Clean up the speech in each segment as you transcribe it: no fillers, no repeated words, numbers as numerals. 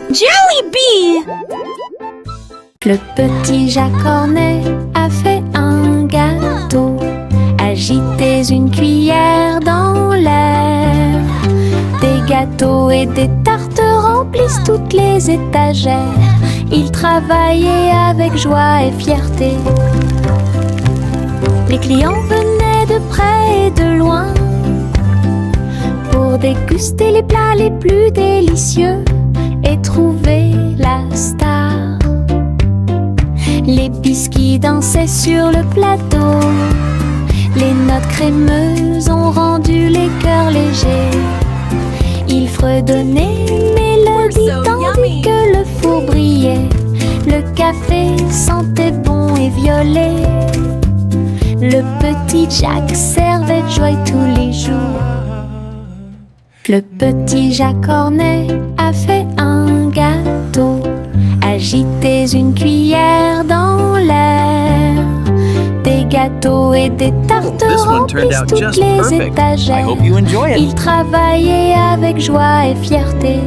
Jollibee! Le petit Jacques Cornet a fait un gâteau. Agitez une cuillère dans l'air. Des gâteaux et des tartes remplissent toutes les étagères. Il travaillait avec joie et fierté. Les clients venaient de près et de loin pour déguster les plats les plus délicieux et trouver la star. Les biscuits dansaient sur le plateau. Les notes crémeuses ont rendu les cœurs légers. Ils fredonnaient une mélodie tandis que le four brillait. Le café sentait bon et violet. Le petit Jacques servait de joie tous les jours. Le petit Jacques Cornet a fait un gâteau. Agitez une cuillère dans l'air. Des gâteaux et des tartes remplissent toutes les étagères. Il travaillait avec joie et fierté.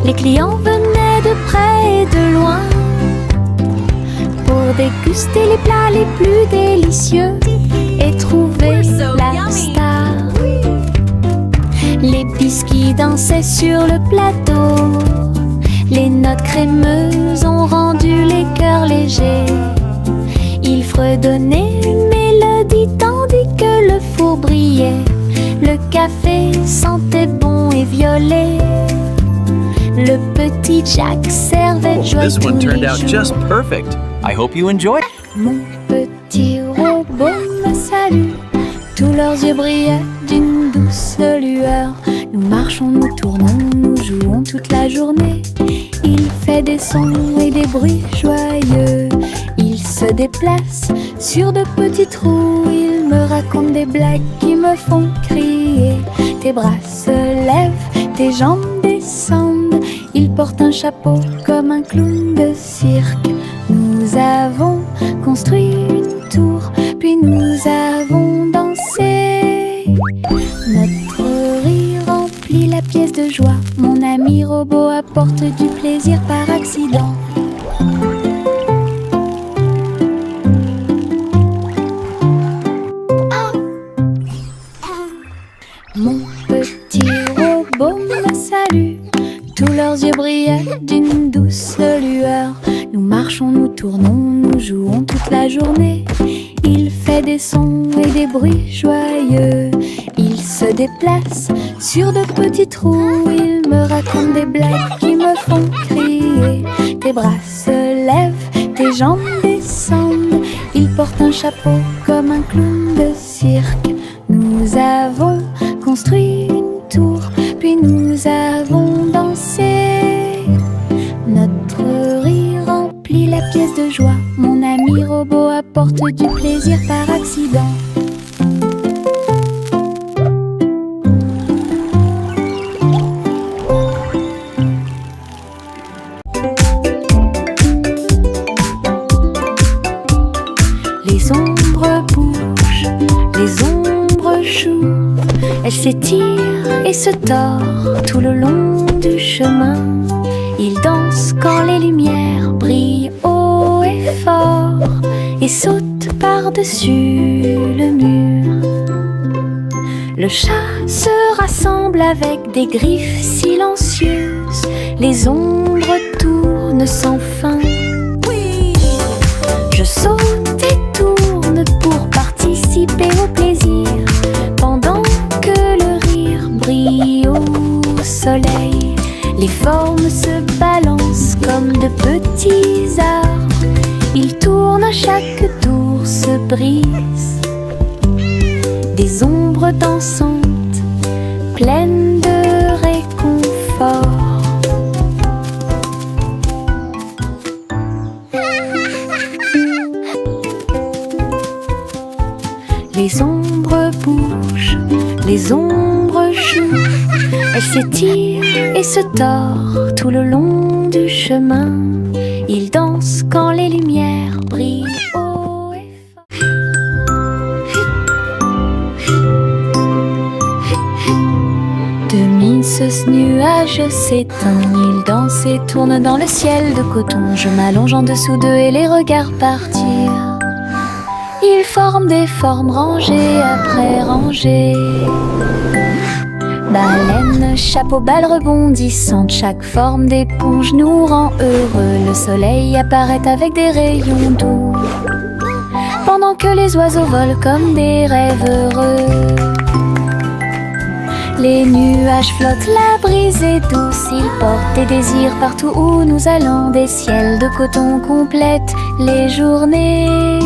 Les clients venaient de près et de loin pour déguster les plats les plus délicieux et trouver la star. Les biscuits dansaient sur le plateau. Les notes crémeuses ont rendu les cœurs légers. Il fredonnait une mélodie tandis que le four brillait. Le café sentait bon et violet. Le petit Jacques servait de joie tous les jours. Mon petit robot me salue. Tous leurs yeux brillaient d'une douce lueur. Nous marchons, nous tournons, nous jouons toute la journée. Il fait des sons et des bruits joyeux. Il se déplace sur de petits trous. Il me raconte des blagues qui me font crier. Tes bras se lèvent, tes jambes descendent. Il porte un chapeau comme un clown de cirque. Nous avons construit une tour, puis nous avons dansé. Notre rire remplit la pièce de joie. Mon ami robot apporte du plaisir par accident. Mon petit robot me salue. Tous leurs yeux brillaient d'une douce lueur. Nous marchons, nous tournons, nous jouons toute la journée. Il fait des sons et des bruits joyeux. Il se déplace sur de petits trous. Il me raconte des blagues qui me font crier. Tes bras se lèvent, tes jambes descendent. Il porte un chapeau comme un clown de cirque. Nous avons construit une tour, puis nous avons dansé. Notre rire remplit la pièce de joie. Mon ami robot apporte du plaisir par accident. Les ombres bougent, les ombres jouent. Elles s'étirent et se tordent tout le long du chemin. Ils dansent quand les lumières brillent haut et fort et sautent par-dessus le mur. Le chat se rassemble avec des griffes silencieuses. Les ombres tournent sans fin. Je saute et tourne pour participer au plaisir, pendant que le rire brille au soleil. Les formes se balancent comme de petits arbres. Ils tournent à chaque tour, se brisent. Des ombres dansantes, pleines de réconfort. Les ombres bougent, les ombres jouent. Elles s'étirent et se tordent tout le long du chemin. Ils dansent quand les lumières brillent haut et fort. Demi ce nuage s'éteint, il danse et tourne dans le ciel de coton. Je m'allonge en dessous d'eux et les regarde partir. Ils forment des formes rangées après rangées. Baleine, chapeau, balle rebondissante, chaque forme d'éponge nous rend heureux. Le soleil apparaît avec des rayons doux, pendant que les oiseaux volent comme des rêves heureux. Les nuages flottent, la brise est douce, ils portent des désirs partout où nous allons. Des ciels de coton complètent les journées.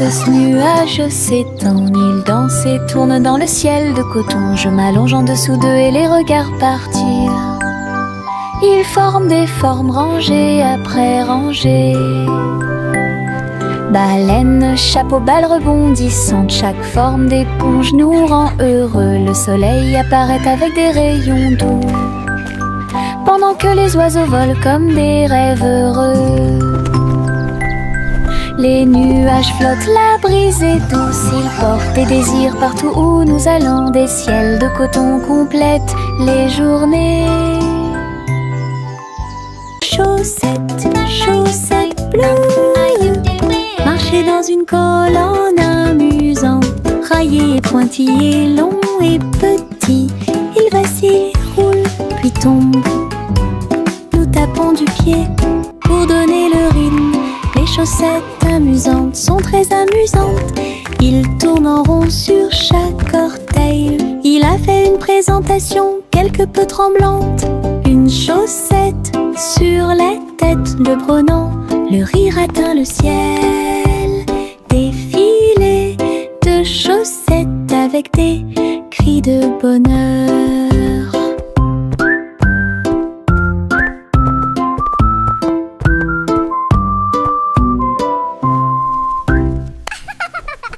Ce nuage s'étend, il danse et tourne dans le ciel de coton. Je m'allonge en dessous d'eux et les regarde partir. Ils forment des formes rangées après rangées. Baleine, chapeau, balle rebondissante, chaque forme d'éponge nous rend heureux. Le soleil apparaît avec des rayons doux, pendant que les oiseaux volent comme des rêves heureux. Les nuages flottent, la brise est douce, ils portent des désirs partout où nous allons. Des ciels de coton complètent les journées. Chaussettes, chaussettes bleues, marcher dans une colonne amusant. Raillé et pointillé, long et petit, il vacille, roule, puis tombe. Nous tapons du pied pour donner le rythme. Les chaussettes amusantes sont très amusantes. Il tourne en rond sur chaque orteil. Il a fait une présentation quelque peu tremblante. Une chaussette sur la tête le prenant. Le rire atteint le ciel. Défilé de chaussettes avec des cris de bonheur.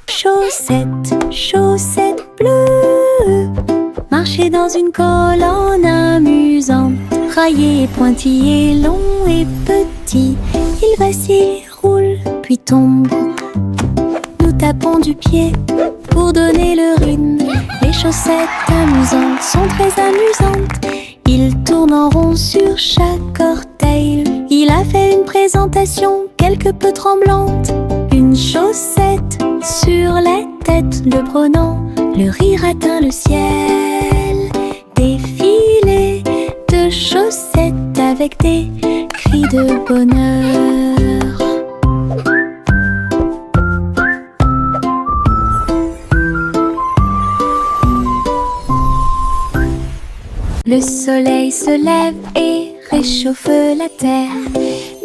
Chaussettes, chaussettes bleues, marcher dans une colonne amusante. Raillé et pointillé, long et petit, il vacille, roule, puis tombe. Nous tapons du pied pour donner le rythme. Les chaussettes amusantes sont très amusantes. Il tourne en rond sur chaque orteil. Il a fait une présentation quelque peu tremblante. Une chaussette sur la tête le prenant. Le rire atteint le ciel. Défilé de chaussettes avec des cris de bonheur. Le soleil se lève et réchauffe la terre.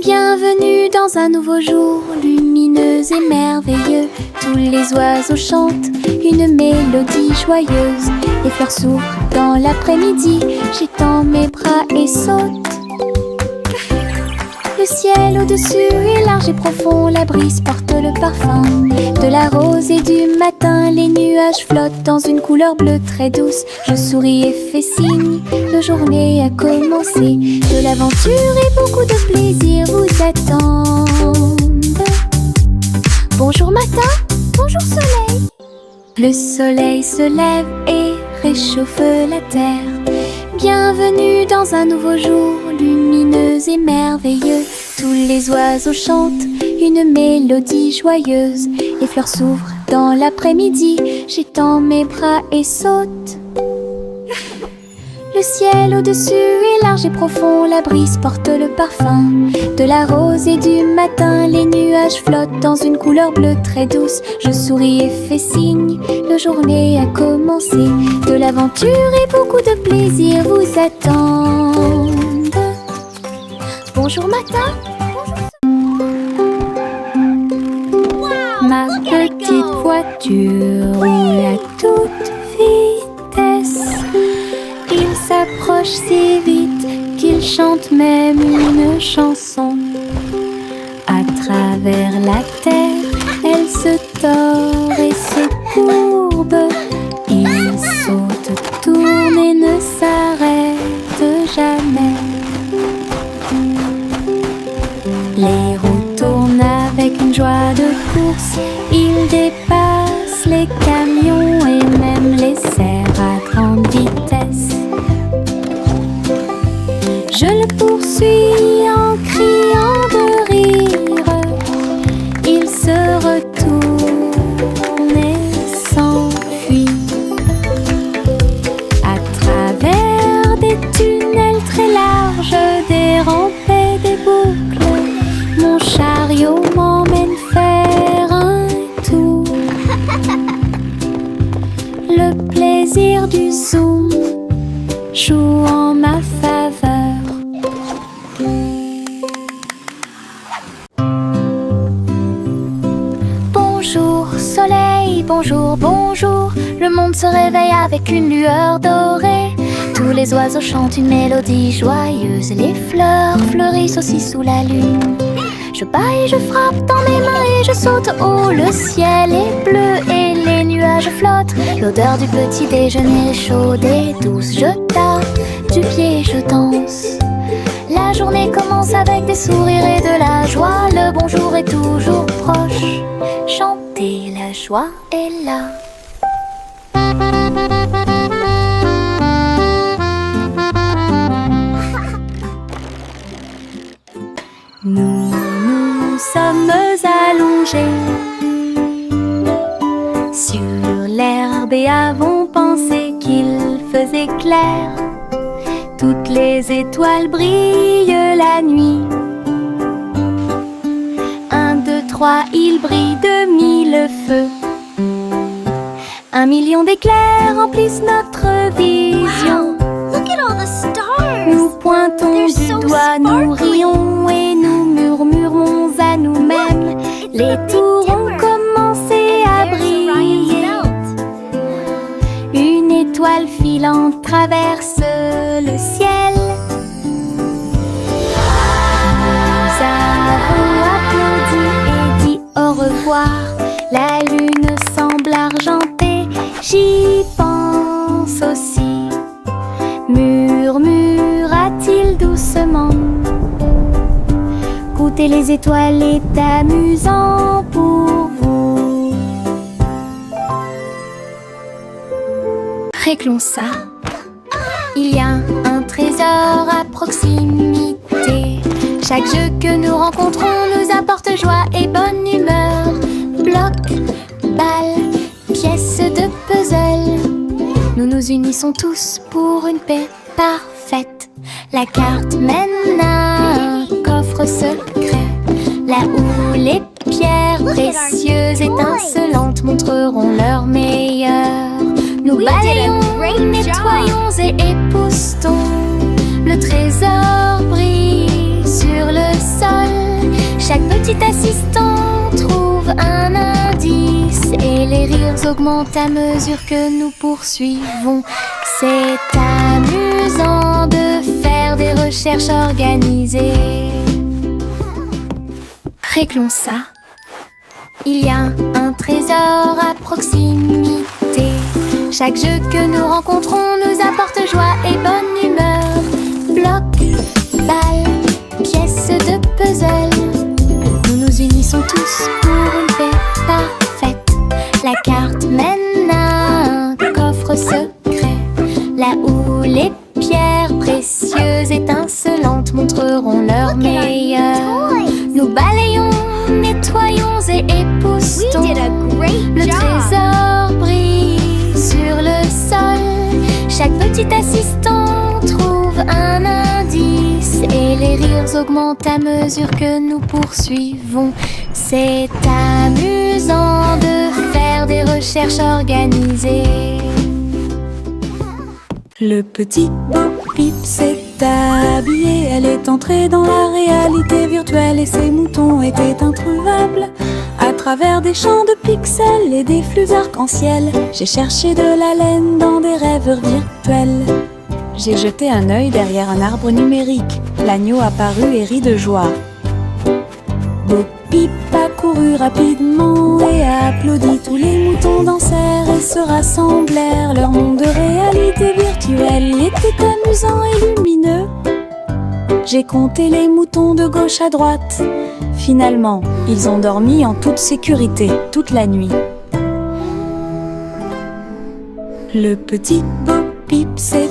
Bienvenue dans un nouveau jour, lumineux et merveilleux. Tous les oiseaux chantent une mélodie joyeuse. Les fleurs s'ouvrent dans l'après-midi, j'étends mes bras et saute. Le ciel au-dessus est large et profond, la brise porte le parfum de la rose et du matin. Les nuages flottent dans une couleur bleue très douce. Je souris et fais signe, la journée a commencé. De l'aventure et beaucoup de plaisir vous attendent. Bonjour matin, bonjour soleil. Le soleil se lève et réchauffe la terre. Bienvenue dans un nouveau jour, lumineux et merveilleux. Tous les oiseaux chantent une mélodie joyeuse. Les fleurs s'ouvrent dans l'après-midi, j'étends mes bras et saute. Le ciel au-dessus est large et profond, la brise porte le parfum de la rose et du matin. Les nuages flottent dans une couleur bleue très douce. Je souris et fais signe, la journée a commencé. De l'aventure et beaucoup de plaisir vous attendent. Bonjour matin, ma petite voiture roule à toute vitesse. Il s'approche si vite qu'il chante même une chanson. À travers la terre, elle se tord et se courbe. Il saute, tourne et ne s'arrête jamais. Les roues une joie de course. Il dépasse les camions et même les cerfs à grande vitesse. Je le poursuis en criant de rire. Il se retourne et s'enfuit. À travers des tunnels très larges, des rampes et des boucles, mon chariot m'emmène faire un tour. Le plaisir du zoom joue en ma faveur. Bonjour soleil, bonjour, bonjour. Le monde se réveille avec une lueur dorée. Tous les oiseaux chantent une mélodie joyeuse. Les fleurs fleurissent aussi sous la lune. Je bats et je frappe dans mes mains et je saute haut. Le ciel est bleu et les nuages flottent. L'odeur du petit déjeuner est chaude et douce. Je tape du pied et je danse. La journée commence avec des sourires et de la joie. Le bonjour est toujours proche. Chantez, la joie est là. Nous sommes allongés sur l'herbe et avons pensé qu'il faisait clair. Toutes les étoiles brillent la nuit. 1, 2, 3, il brille de 1000 feux. 1 million d'éclairs remplissent notre vision. Wow, look at all the stars. Nous pointons They're du so doigt, nous sparkly. rions et nous murmurons à nous-mêmes. Les the Big tours ont Dipper. commencé à There's briller. Orion's belt. Une étoile filante traverse le ciel. Nous avons applaudi et dit au revoir. La lune semble argentée, j'y pense aussi. Murmura-t-il doucement. Goûter les étoiles est amusant pour vous. Réglons ça. Il y a un trésor à proximité. Chaque jeu que nous rencontrons nous apporte joie et bonne humeur. Bloc, balle, pièces de puzzle. Nous nous unissons tous pour une paix parfaite. La carte mène à un coffre secret, là où les pierres précieuses étincelantes montreront leur meilleur. Nous balayons, nettoyons et époustons. Le trésor brille sur le sol. Chaque petit assistant trouve un indice et les rires augmentent à mesure que nous poursuivons. C'est amusant de faire des recherches organisées. Réglons ça. Il y a un trésor à proximité. Chaque jeu que nous rencontrons nous apporte joie et bonne humeur. Bloc, balle, pièces de puzzle. Nous nous unissons tous pour une paix parfaite. La carte mène à un coffre secret, là où les pierres précieuses étincelantes montreront leur meilleur. Nous balayons, nettoyons et époustons. We did a great Le job. trésor brille sur le sol. Chaque petit assistant trouve un indice et les rires augmentent à mesure que nous poursuivons. C'est amusant de faire des recherches organisées. Le petit Bo Peep s'est habillé. Elle est entrée dans la réalité virtuelle et ses moutons étaient introuvables. À travers des champs de pixels et des flux arc-en-ciel, j'ai cherché de la laine dans des rêves virtuels. J'ai jeté un œil derrière un arbre numérique. L'agneau apparut et rit de joie. Bo Peep a couru rapidement et a applaudi. Tous les moutons dansèrent et se rassemblèrent. Leur monde de réalité virtuelle était amusant et lumineux. J'ai compté les moutons de gauche à droite. Finalement, ils ont dormi en toute sécurité toute la nuit. Le petit Bo Peep s'est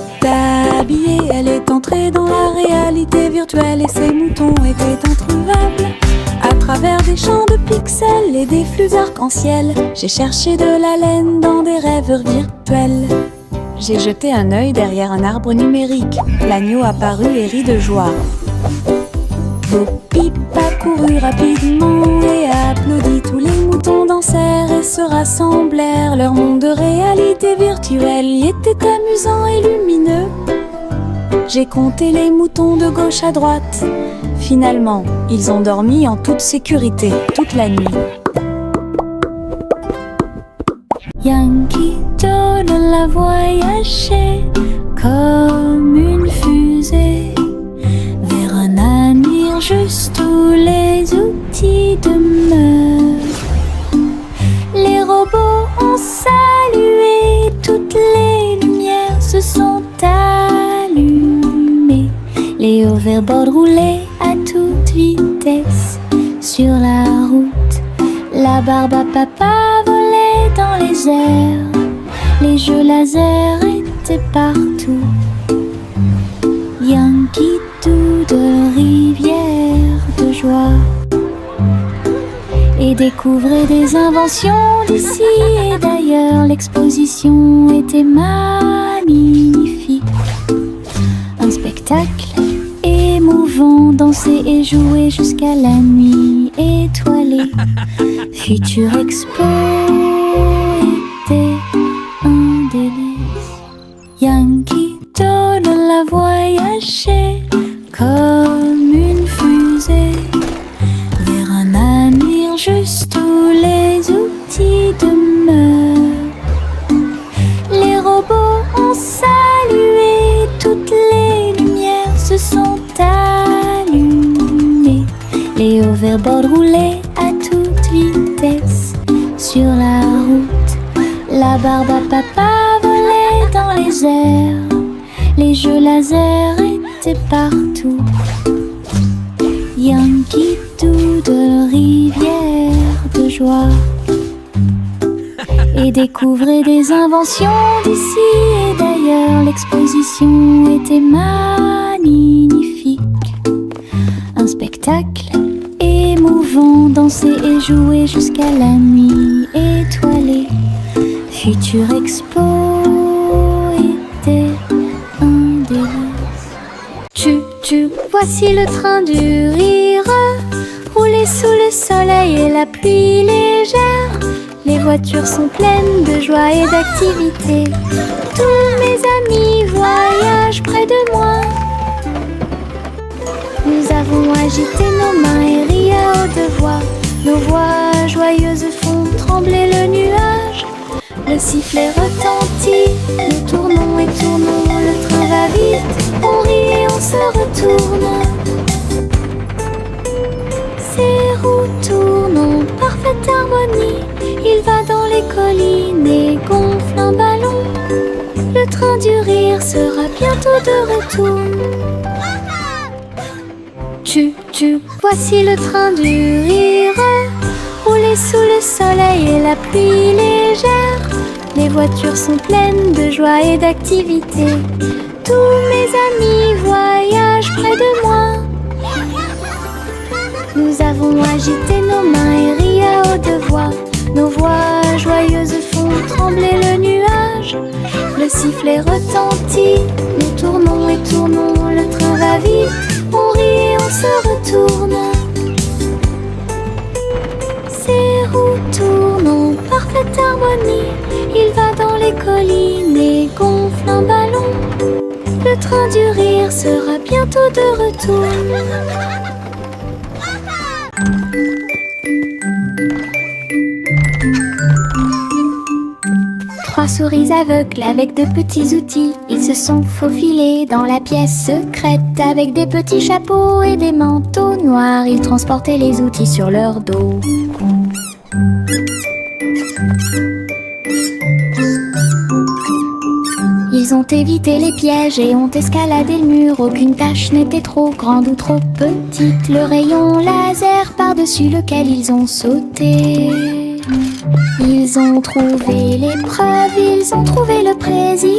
habillé, elle est entrée dans la réalité virtuelle et ses moutons étaient introuvables. À travers des champs de pixels et des flux arc-en-ciel, j'ai cherché de la laine dans des rêveurs virtuels. J'ai jeté un œil derrière un arbre numérique. L'agneau apparut et rit de joie. Bo Peep a couru rapidement et a applaudi. Tous les moutons dansèrent et se rassemblèrent. Leur monde de réalité virtuelle y était amusant et lumineux. J'ai compté les moutons de gauche à droite. Finalement, ils ont dormi en toute sécurité toute la nuit. Yankee Doodle a voyagé comme une fusée vers un avenir juste où les outils demeurent. Les robots ont salué, toutes les lumières se sont allumées. Les hoverboards roulaient à toute vitesse sur la route. La barbe à papa volait dans les airs. Les jeux laser étaient partout. Yankee Doodle, rivière de joie, et découvrait des inventions d'ici et d'ailleurs. L'exposition était magnifique. Un spectacle émouvant, danser et jouer jusqu'à la nuit étoilée. Future Expo était un délice. Yankee Doodle a voyagé comme une fusée vers un avenir juste où les outils demeurent. Les robots ont salué, toutes les lumières se sont allumées. Les hoverboards roulaient à toute vitesse sur la route. La barbe à papa volait dans les airs. Les jeux laser étaient partout. Yankee Doodle, rivière de joie, et découvrait des inventions d'ici et d'ailleurs. L'exposition était magnifique. Un spectacle émouvant, danser et jouer jusqu'à la nuit étoilée. Future Expo était un délice. Tu, voici le train du rire, rouler sous le soleil et la pluie légère. Les voitures sont pleines de joie et d'activité. Tous mes amis voyagent près de moi. Nous avons agité nos mains et ri à haute voix. Nos voix joyeuses font trembler le nuage. Le sifflet retentit, nous tournons et tournons. Le train va vite, on rit et on se retourne. Ces roues tournent en parfaite harmonie. Il va dans les collines et gonfle un ballon. Le train du rire sera bientôt de retour. Tu, voici le train du rire, rouler sous le soleil et la pluie légère. Les voitures sont pleines de joie et d'activité. Tous mes amis voyagent près de moi. Nous avons agité nos mains et ri à haute voix. Nos voix joyeuses font trembler le nuage. Le sifflet retentit, nous tournons et tournons. Le train va vite, on rit et on se retourne. Ces roues tournent en parfaite harmonie. Il va dans les collines et gonfle un ballon. Le train du rire sera bientôt de retour. Trois souris aveugles avec de petits outils. Ils se sont faufilés dans la pièce secrète. Avec des petits chapeaux et des manteaux noirs, ils transportaient les outils sur leur dos. Ils Ils ont évité les pièges et ont escaladé le mur. Aucune tâche n'était trop grande ou trop petite. Le rayon laser par-dessus lequel ils ont sauté. Ils ont trouvé l'épreuve, ils ont trouvé le président.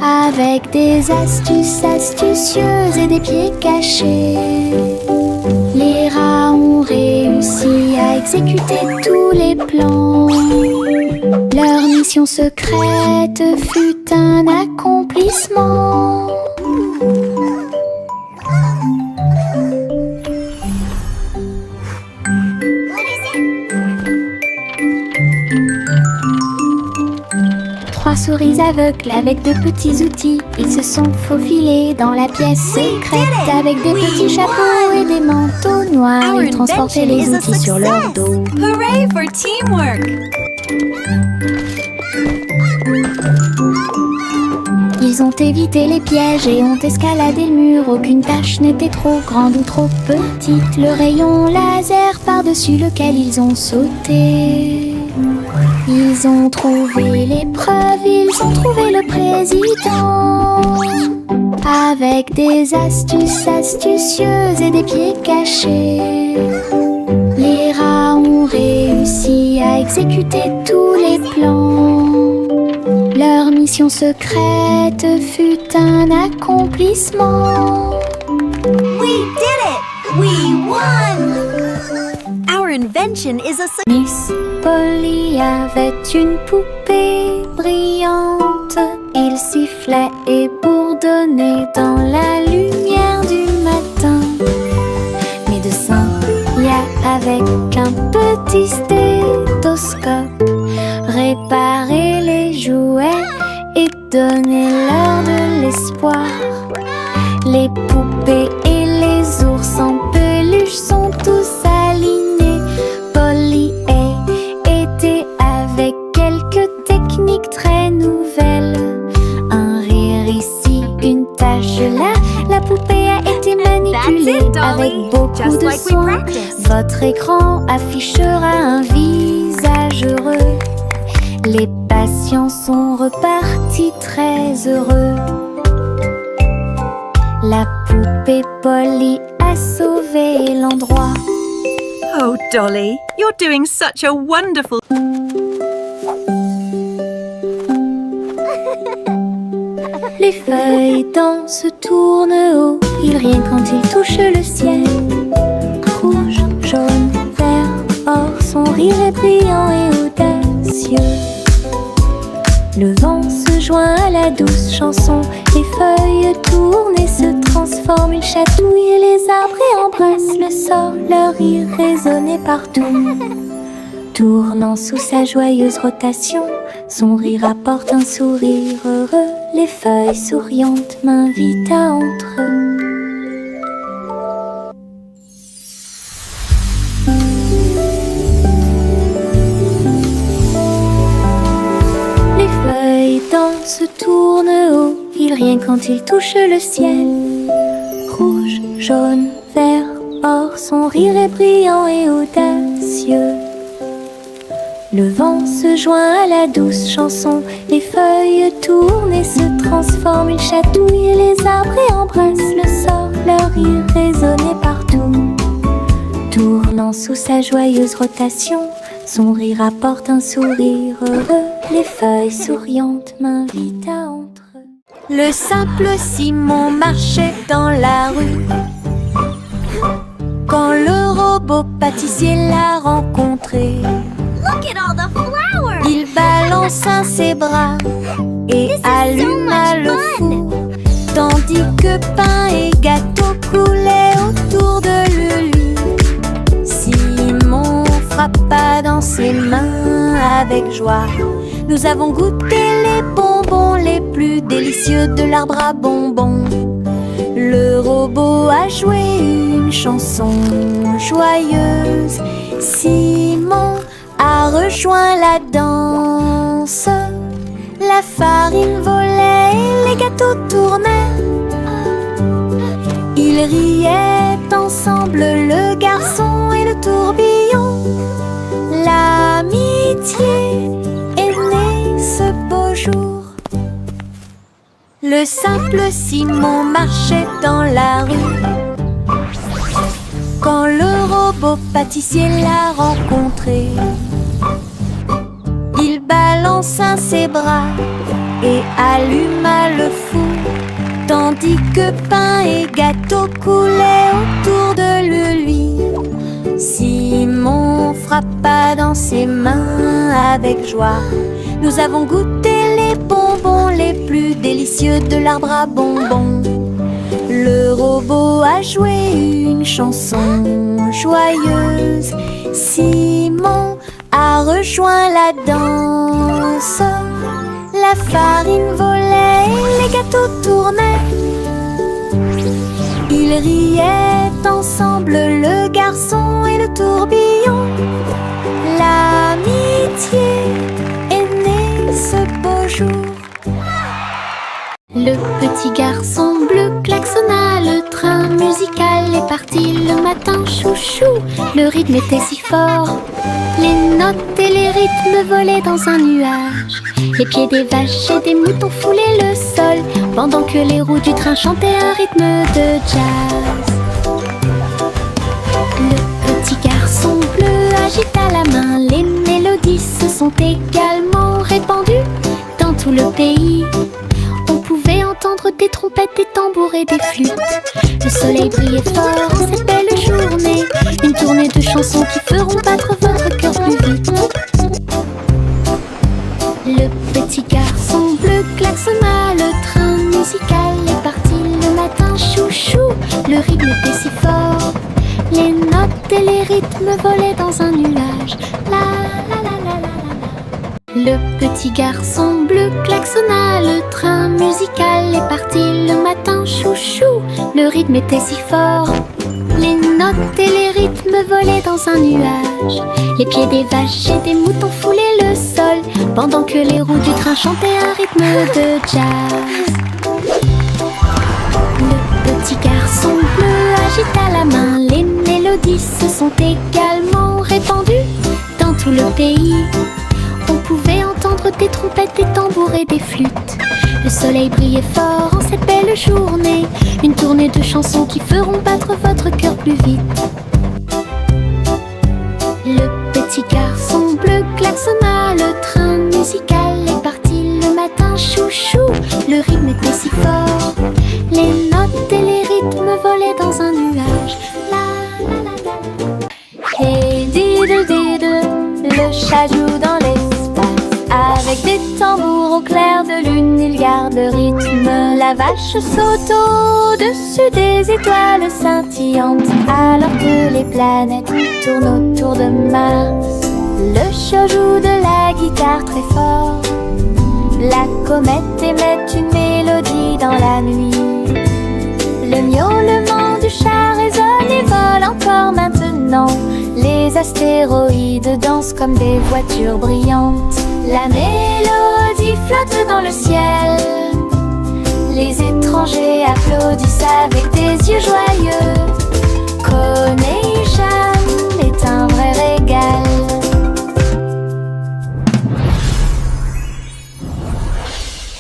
Avec des astuces astucieuses et des pieds cachés, les rats ont réussi à exécuter tous les plans. Leur mission secrète fut un accomplissement. Trois souris aveugles avec de petits outils. Ils se sont faufilés dans la pièce secrète. Avec des petits chapeaux et des manteaux noirs, ils transportaient les outils sur leur dos. Hooray for teamwork! Ils ont évité les pièges et ont escaladé le mur. Aucune tâche n'était trop grande ou trop petite. Le rayon laser par-dessus lequel ils ont sauté. Ils ont trouvé l'épreuve, ils ont trouvé le président. Avec des astuces astucieuses et des pieds cachés, les rats ont réussi à exécuter tous les plans. Leur mission secrète fut un accomplissement. We did it! We won! Our invention is a Miss Polly avait une poupée brillante. Il sifflait et bourdonnait dans la lumière du matin. Médecin, avec un petit stéthoscope, réparer les jouets et donner-leur de l'espoir. Les poupées et les ours en peluche sont tous alignés. Polly était avec quelques techniques très nouvelles. Un rire ici, une tache là. La poupée a été manipulée avec beaucoup de soin. Votre écran affichera un visage heureux. Les patients sont repartis très heureux. La poupée Polly a sauvé l'endroit. Oh, Dolly, you're doing such a wonderful... Les feuilles dansent, tournent haut, ils rient quand ils touchent le ciel. Rouge, jaune, vert, or, son rire est brillant et audacieux. Le vent se joint à la douce chanson, les feuilles tournent et se transforment. Ils chatouillent les arbres et embrassent le sol, leur rire résonnait partout. Tournant sous sa joyeuse rotation, son rire apporte un sourire heureux. Les feuilles souriantes m'invitent à entre eux. Les feuilles dansent, tournent haut, ils rient quand ils touchent le ciel. Rouge, jaune, vert, or, son rire est brillant et audacieux. Le vent se joint à la douce chanson, les feuilles tournent et se transforment. Ils chatouillent les arbres et embrassent le sol, leur rire résonnait partout. Tournant sous sa joyeuse rotation, son rire apporte un sourire heureux. Les feuilles souriantes m'invitent à entre eux. Le simple Simon marchait dans la rue quand le robot pâtissier l'a rencontré. Look at all the flowers! Il balança ses bras et alluma le four, tandis que pain et gâteau coulaient autour de lui. Simon frappa dans ses mains avec joie. Nous avons goûté les bonbons les plus délicieux de l'arbre à bonbons. Le robot a joué une chanson joyeuse. Simon a rejoint la danse. La farine volait et les gâteaux tournaient. Ils riaient ensemble, le garçon et le tourbillon. L'amitié est née ce beau jour. Le simple Simon marchait dans la rue quand le robot pâtissier l'a rencontré. Il balança ses bras et alluma le four, tandis que pain et gâteau coulaient autour de lui. Simon frappa dans ses mains avec joie. Nous avons goûté les bonbons les plus délicieux de l'arbre à bonbons. Le robot a joué une chanson joyeuse. Simon a rejoint la danse. La farine volait et les gâteaux tournaient. Ils riaient ensemble, le garçon et le tourbillon. L'amitié est née ce beau jour. Le petit garçon bleu klaxonna, le train musical est parti le matin chouchou. Le rythme était si fort, les notes et les rythmes volaient dans un nuage. Les pieds des vaches et des moutons foulaient le sol, pendant que les roues du train chantaient un rythme de jazz. Le petit garçon bleu agita la main, les mélodies se sont également répandues dans tout le pays. On pouvait entendre des trompettes, des tambours et des flûtes. Le soleil brillait fort en cette belle journée. Une tournée de chansons qui feront battre votre cœur plus vite. Le petit garçon bleu klaxonna, le train musical est parti le matin chouchou. Le rythme était si fort, les notes et les rythmes volaient dans un nuage. La la la la la la. Le petit garçon bleu klaxonna, le train musical est parti le matin chouchou. Le rythme était si fort, les notes et les rythmes volaient dans un nuage. Les pieds des vaches et des moutons foulaient le sol, pendant que les roues du train chantaient un rythme de jazz. Le petit garçon bleu agita la main, les mélodies se sont également répandues dans tout le pays. On pouvait entendre des trompettes, des tambours et des flûtes. Le soleil brillait fort en cette belle journée. Une tournée de chansons qui feront battre votre cœur plus vite. Le petit garçon bleu klaxonna, le train musical est parti le matin chouchou. Le rythme était si fort, les notes et les rythmes volaient dans un nuage. La la la la. Hey diddle diddle, le chat joue dans l'espace. Avec des tambours au clair de lune, il garde rythme. La vache saute au-dessus des étoiles scintillantes, alors que les planètes tournent autour de Mars. Le chat joue de la guitare très fort. La comète émet une mélodie dans la nuit. Le miaulement du chat résonne et vole encore maintenant. Les astéroïdes dansent comme des voitures brillantes. La mélodie flotte dans le ciel. Les étrangers applaudissent avec des yeux joyeux. Connection est un vrai régal.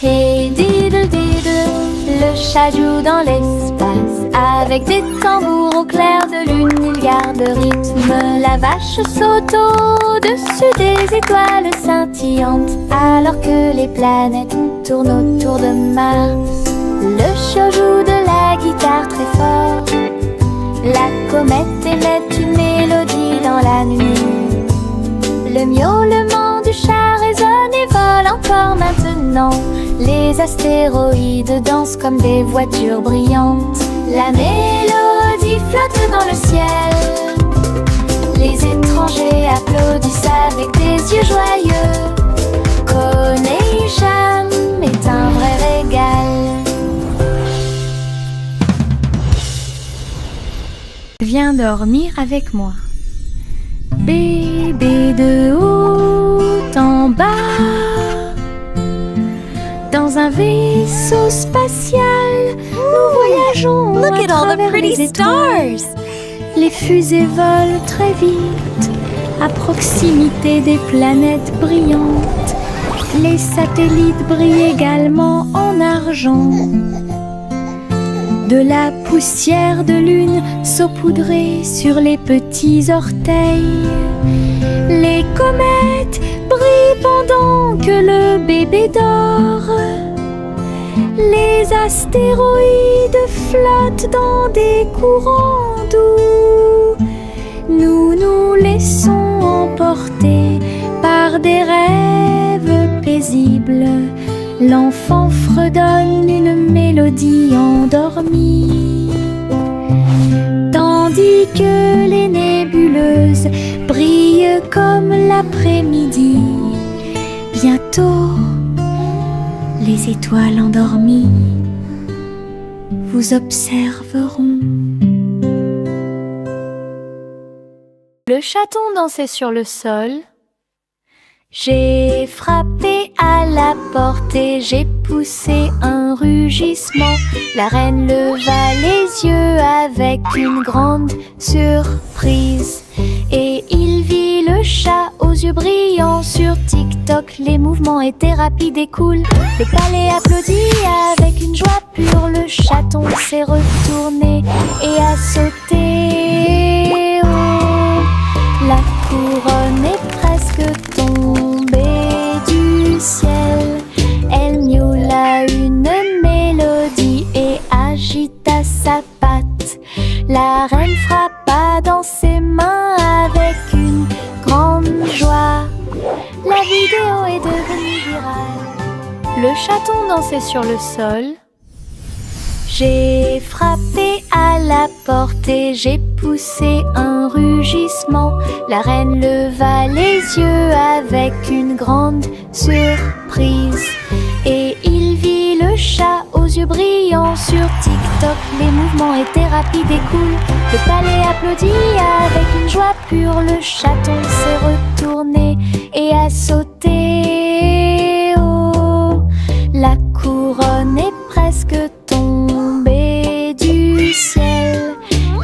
Hey diddle diddle, le chat joue dans l'espace. Avec des tambours au clair de lune, il garde rythme. La vache saute au-dessus des étoiles scintillantes, alors que les planètes tournent autour de Mars. Le chat joue de la guitare très fort. La comète émet une mélodie dans la nuit. Le miaulement du chat résonne et vole encore maintenant. Les astéroïdes dansent comme des voitures brillantes. La mélodie flotte dans le ciel. Les étrangers applaudissent avec des yeux joyeux. Connection est un vrai régal. Viens dormir avec moi. Bébé de haut en bas, dans un vaisseau spatial, nous voyageons. Look at all the travers pretty les étoiles. stars. Les fusées volent très vite, à proximité des planètes brillantes. Les satellites brillent également en argent. De la poussière de lune saupoudrée sur les petits orteils. Les comètes brillent pendant que le bébé dort. Les astéroïdes flottent dans des courants doux. Nous nous laissons emporter par des rêves paisibles. L'enfant fredonne une mélodie endormie, tandis que les nébuleuses brillent comme l'après-midi. Bientôt, les étoiles endormies vous observeront. Le chaton dansait sur le sol. J'ai frappé à la porte et j'ai poussé un rugissement. La reine leva les yeux avec une grande surprise. Et il vit le chat aux yeux brillants. Sur TikTok, les mouvements étaient rapides et cool. Le palais applaudit avec une joie pure. Le chaton s'est retourné et a sauté. Oh, la couronne est presque tombée du ciel. Elle miaula une mélodie et agita sa patte. La reine frappa dans ses mains avec une grande joie. La vidéo est devenue virale. Le chaton dansait sur le sol. J'ai frappé à la porte et j'ai poussé un rugissement. La reine leva les yeux avec une grande surprise. Et il vit le chat aux yeux brillants. Sur TikTok, les mouvements étaient rapides et cool. Le palais applaudit avec une joie pure. Le chaton s'est retourné et a sauté. Oh, la couronne est presque tombée du ciel.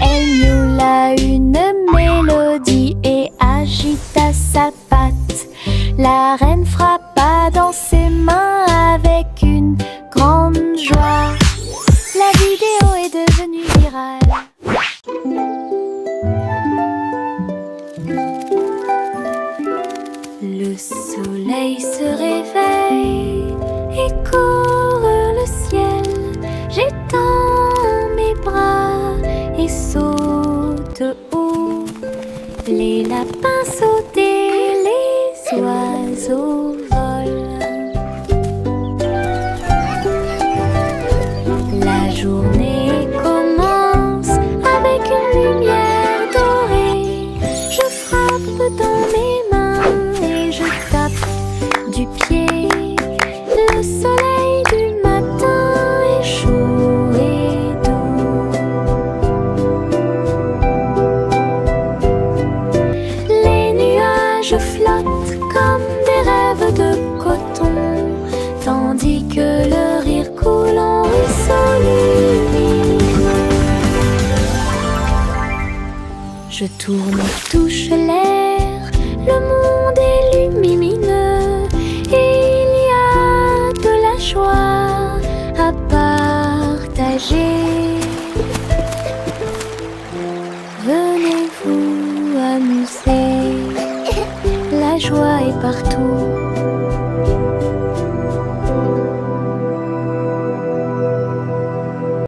Elle miaula une mélodie et agita sa patte. La reine frappa dans ses mains avec une grande joie. La vidéo est devenue virale. Le soleil se réveille et court le ciel. J'étends mes bras et saute haut. Les lapins sautent et les oiseaux volent. La journée commence avec une lumière dorée. Je frappe dans mes mains et je tape du pied. Le soleil du matin est chaud et doux. Les nuages flottent comme des rêves de coton, tandis que le rire coule en ruisseau lumineux. Je tourne et touche l'air, le monde est lumineux et il y a de la joie à partager.